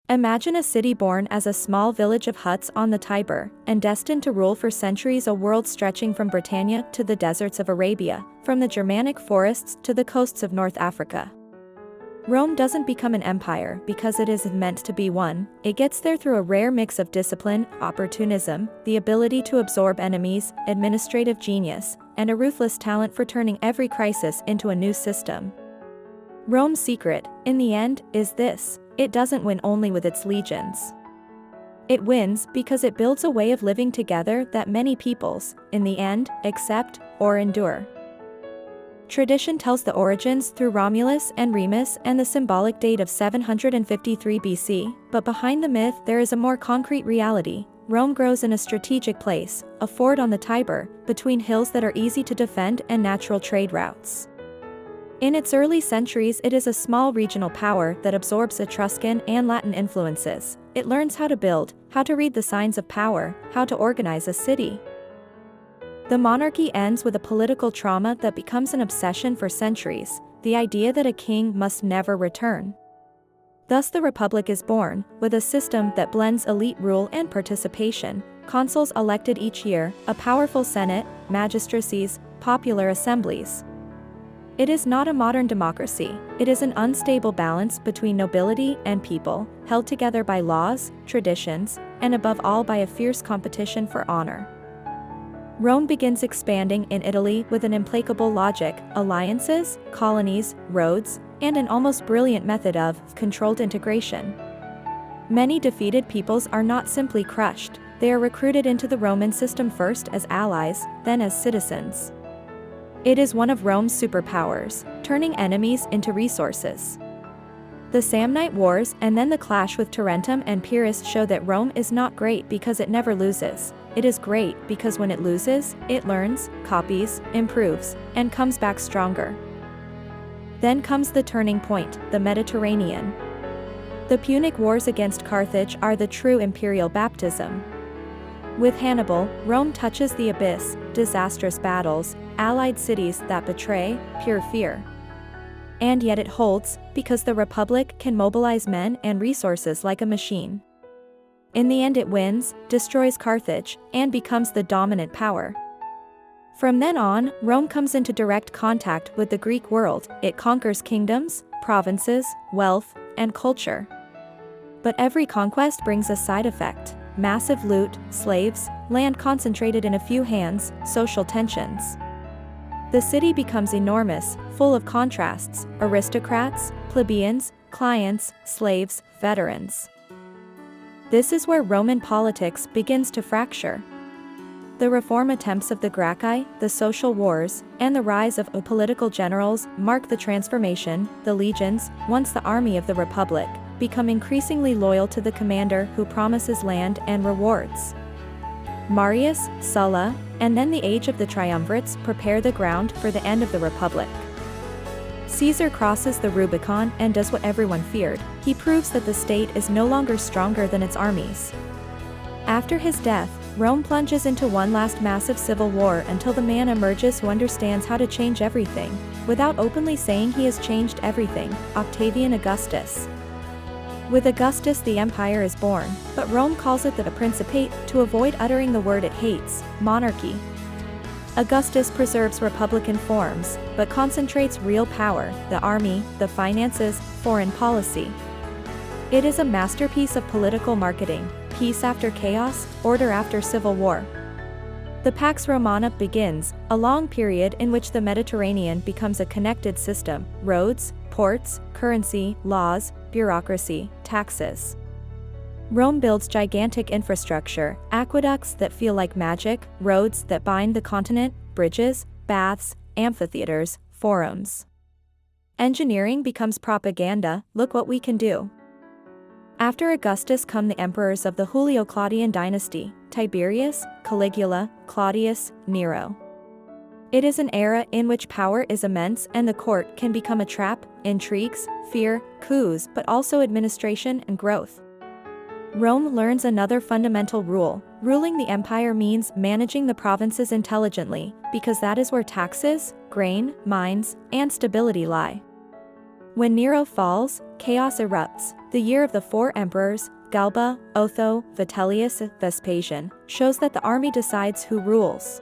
Imagine a city born as a small village of huts on the Tiber, and destined to rule for centuries, a world stretching from Britannia to the deserts of Arabia, from the Germanic forests to the coasts of North Africa. Rome doesn't become an empire because it is meant to be one. It gets there through a rare mix of discipline, opportunism, the ability to absorb enemies, administrative genius, and a ruthless talent for turning every crisis into a new system. Rome's secret, in the end, is this: it doesn't win only with its legions. It wins because it builds a way of living together that many peoples, in the end, accept or endure. Tradition tells the origins through Romulus and Remus and the symbolic date of 753 BC, but behind the myth there is a more concrete reality. Rome grows in a strategic place, a ford on the Tiber, between hills that are easy to defend and natural trade routes. In its early centuries, it is a small regional power that absorbs Etruscan and Latin influences. It learns how to build, how to read the signs of power, how to organize a city. The monarchy ends with a political trauma that becomes an obsession for centuries, the idea that a king must never return. Thus the Republic is born, with a system that blends elite rule and participation, consuls elected each year, a powerful senate, magistracies, popular assemblies. It is not a modern democracy, it is an unstable balance between nobility and people, held together by laws, traditions, and above all by a fierce competition for honor. Rome begins expanding in Italy with an implacable logic, alliances, colonies, roads, and an almost brilliant method of controlled integration. Many defeated peoples are not simply crushed, they are recruited into the Roman system first as allies, then as citizens. It is one of Rome's superpowers, turning enemies into resources. The Samnite Wars and then the clash with Tarentum and Pyrrhus show that Rome is not great because it never loses. It is great because when it loses, it learns, copies, improves, and comes back stronger. Then comes the turning point, the Mediterranean. The Punic Wars against Carthage are the true imperial baptism. With Hannibal, Rome touches the abyss, disastrous battles, allied cities that betray, pure fear. And yet it holds, because the Republic can mobilize men and resources like a machine. In the end it wins, destroys Carthage, and becomes the dominant power. From then on, Rome comes into direct contact with the Greek world. It conquers kingdoms, provinces, wealth, and culture. But every conquest brings a side effect: massive loot, slaves, land concentrated in a few hands, social tensions. The city becomes enormous, full of contrasts: aristocrats, plebeians, clients, slaves, veterans. This is where Roman politics begins to fracture. The reform attempts of the Gracchi, the social wars, and the rise of political generals mark the transformation. The legions, once the army of the Republic, become increasingly loyal to the commander who promises land and rewards. Marius, Sulla, and then the age of the triumvirates prepare the ground for the end of the Republic. Caesar crosses the Rubicon and does what everyone feared: he proves that the state is no longer stronger than its armies. After his death, Rome plunges into one last massive civil war until the man emerges who understands how to change everything, without openly saying he has changed everything: Octavian Augustus. With Augustus the empire is born, but Rome calls it the Principate to avoid uttering the word it hates: monarchy. Augustus preserves republican forms, but concentrates real power: the army, the finances, foreign policy. It is a masterpiece of political marketing: peace after chaos, order after civil war. The Pax Romana begins, a long period in which the Mediterranean becomes a connected system: roads, ports, currency, laws, bureaucracy, taxes. Rome builds gigantic infrastructure: aqueducts that feel like magic, roads that bind the continent, bridges, baths, amphitheaters, forums. Engineering becomes propaganda: look what we can do. After Augustus come the emperors of the Julio-Claudian dynasty: Tiberius, Caligula, Claudius, Nero. It is an era in which power is immense and the court can become a trap: intrigues, fear, coups, but also administration and growth. Rome learns another fundamental rule: ruling the empire means managing the provinces intelligently, because that is where taxes, grain, mines, and stability lie. When Nero falls, chaos erupts. The year of the four emperors, Galba, Otho, Vitellius, Vespasian, shows that the army decides who rules.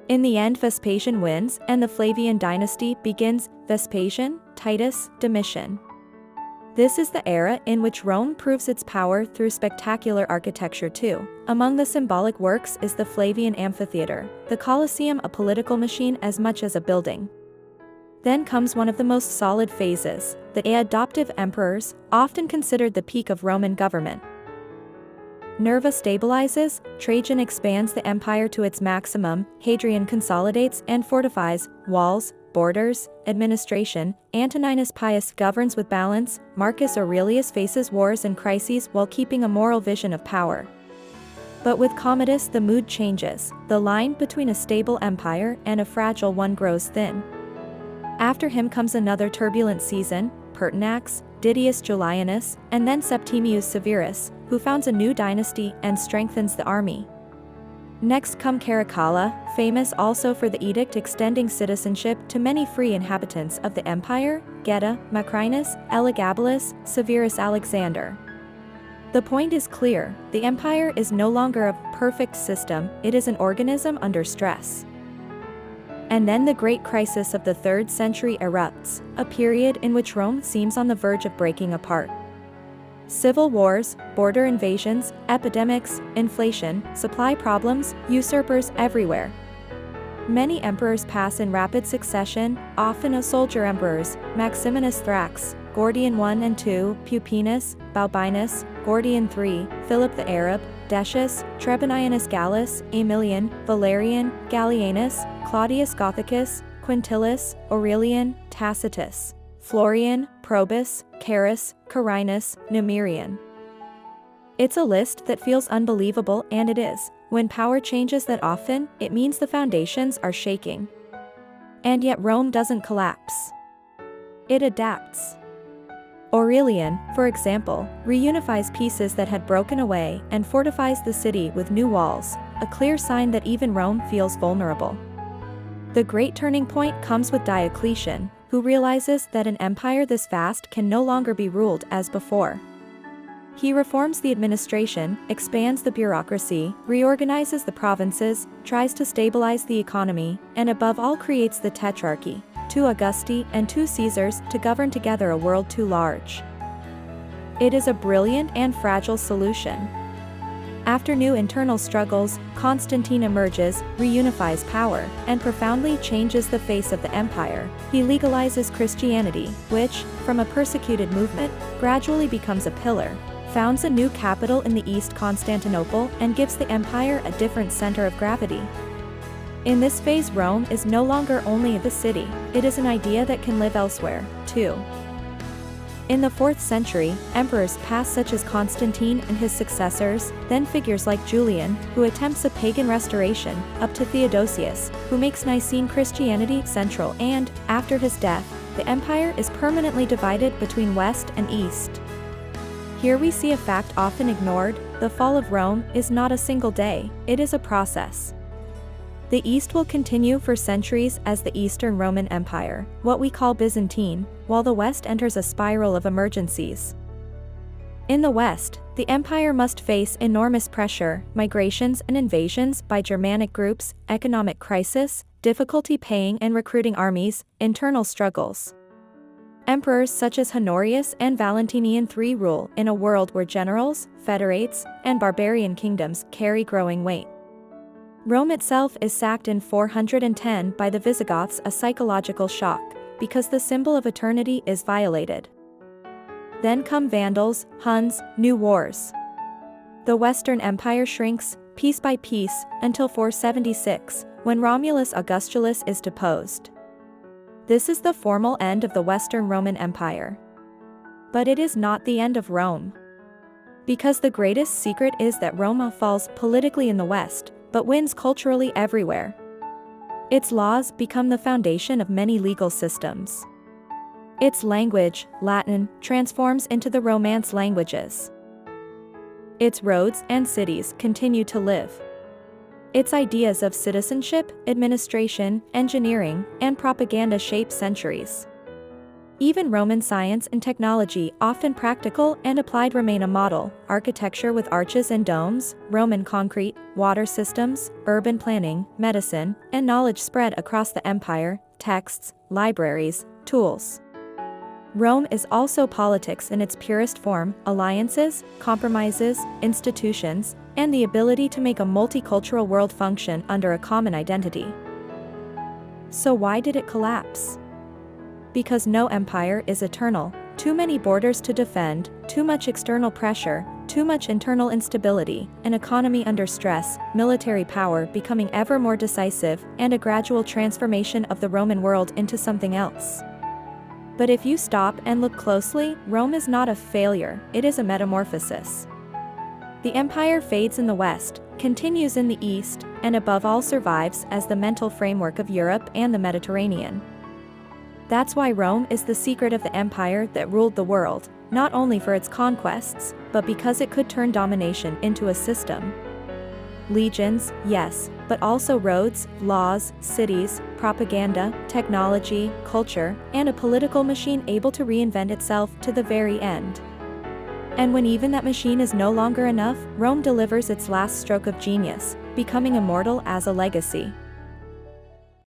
In the end, Vespasian wins, and the Flavian dynasty begins. Vespasian, Titus, Domitian. This is the era in which Rome proves its power through spectacular architecture too. Among the symbolic works is the Flavian Amphitheater, the Colosseum, a political machine as much as a building. Then comes one of the most solid phases, the adoptive emperors, often considered the peak of Roman government. Nerva stabilizes, Trajan expands the empire to its maximum, Hadrian consolidates and fortifies walls, borders, administration, Antoninus Pius governs with balance, Marcus Aurelius faces wars and crises while keeping a moral vision of power. But with Commodus the mood changes, the line between a stable empire and a fragile one grows thin. After him comes another turbulent season, Pertinax, Didius Julianus, and then Septimius Severus, who founds a new dynasty and strengthens the army. Next come Caracalla, famous also for the edict extending citizenship to many free inhabitants of the empire, Geta, Macrinus, Elagabalus, Severus Alexander. The point is clear, the empire is no longer a perfect system, it is an organism under stress. And then the great crisis of the 3rd century erupts, a period in which Rome seems on the verge of breaking apart. Civil wars, border invasions, epidemics, inflation, supply problems, usurpers everywhere. Many emperors pass in rapid succession, often as soldier emperors, Maximinus Thrax, Gordian I and II, Pupienus, Balbinus, Gordian III, Philip the Arab, Decius, Trebonianus Gallus, Aemilian, Valerian, Gallienus, Claudius Gothicus, Quintillus, Aurelian, Tacitus, Florian, Probus, Carus, Carinus, Numerian. It's a list that feels unbelievable, and it is. When power changes that often, it means the foundations are shaking. And yet Rome doesn't collapse. It adapts. Aurelian, for example, reunifies pieces that had broken away and fortifies the city with new walls, a clear sign that even Rome feels vulnerable. The great turning point comes with Diocletian, who realizes that an empire this vast can no longer be ruled as before. He reforms the administration, expands the bureaucracy, reorganizes the provinces, tries to stabilize the economy, and above all creates the Tetrarchy, 2 Augusti and 2 Caesars to govern together a world too large. It is a brilliant and fragile solution. After new internal struggles, Constantine emerges, reunifies power, and profoundly changes the face of the empire. He legalizes Christianity, which, from a persecuted movement, gradually becomes a pillar, founds a new capital in the East, Constantinople, and gives the empire a different center of gravity. In this phase, Rome is no longer only the city, it is an idea that can live elsewhere, too. In the 4th century, emperors pass such as Constantine and his successors, then figures like Julian, who attempts a pagan restoration, up to Theodosius, who makes Nicene Christianity central, and, after his death, the empire is permanently divided between West and East. Here we see a fact often ignored: the fall of Rome is not a single day, it is a process. The East will continue for centuries as the Eastern Roman Empire, what we call Byzantine, while the West enters a spiral of emergencies. In the West, the empire must face enormous pressure, migrations and invasions by Germanic groups, economic crisis, difficulty paying and recruiting armies, internal struggles. Emperors such as Honorius and Valentinian III rule in a world where generals, federates, and barbarian kingdoms carry growing weight. Rome itself is sacked in 410 by the Visigoths, a psychological shock, because the symbol of eternity is violated. Then come Vandals, Huns, new wars. The Western Empire shrinks, piece by piece, until 476, when Romulus Augustulus is deposed. This is the formal end of the Western Roman Empire. But it is not the end of Rome. Because the greatest secret is that Rome falls politically in the West, but wins culturally everywhere. Its laws become the foundation of many legal systems. Its language, Latin, transforms into the Romance languages. Its roads and cities continue to live. Its ideas of citizenship, administration, engineering, and propaganda shape centuries. Even Roman science and technology, often practical and applied, remain a model. Architecture with arches and domes, Roman concrete, water systems, urban planning, medicine, and knowledge spread across the empire, texts, libraries, tools. Rome is also politics in its purest form: alliances, compromises, institutions, and the ability to make a multicultural world function under a common identity. So why did it collapse? Because no empire is eternal. Too many borders to defend, too much external pressure, too much internal instability, an economy under stress, military power becoming ever more decisive, and a gradual transformation of the Roman world into something else. But if you stop and look closely, Rome is not a failure, it is a metamorphosis. The empire fades in the west, continues in the east, and above all survives as the mental framework of Europe and the Mediterranean. That's why Rome is the secret of the empire that ruled the world, not only for its conquests, but because it could turn domination into a system. Legions, yes, but also roads, laws, cities, propaganda, technology, culture, and a political machine able to reinvent itself to the very end. And when even that machine is no longer enough, Rome delivers its last stroke of genius, becoming immortal as a legacy.